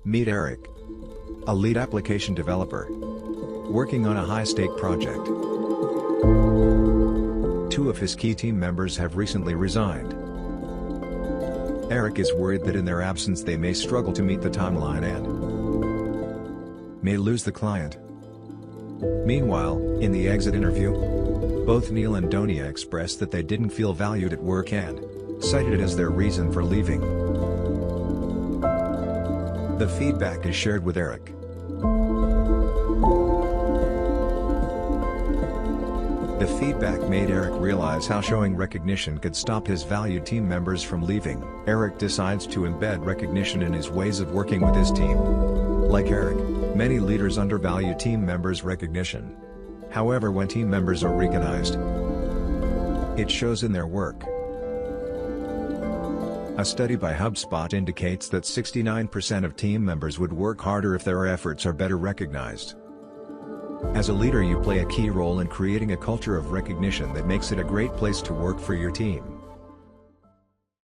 Meet Eric, a lead application developer, working on a high-stake project. Two of his key team members have recently resigned. Eric is worried that in their absence they may struggle to meet the timeline and may lose the client. Meanwhile, in the exit interview, both Neil and Donia expressed that they didn't feel valued at work and cited it as their reason for leaving. The feedback is shared with Eric. The feedback made Eric realize how showing recognition could stop his valued team members from leaving. Eric decides to embed recognition in his ways of working with his team. Like Eric, many leaders undervalue team members' recognition. However, when team members are recognized, it shows in their work. A study by HubSpot indicates that 69% of team members would work harder if their efforts are better recognized. As a leader, you play a key role in creating a culture of recognition that makes it a great place to work for your team.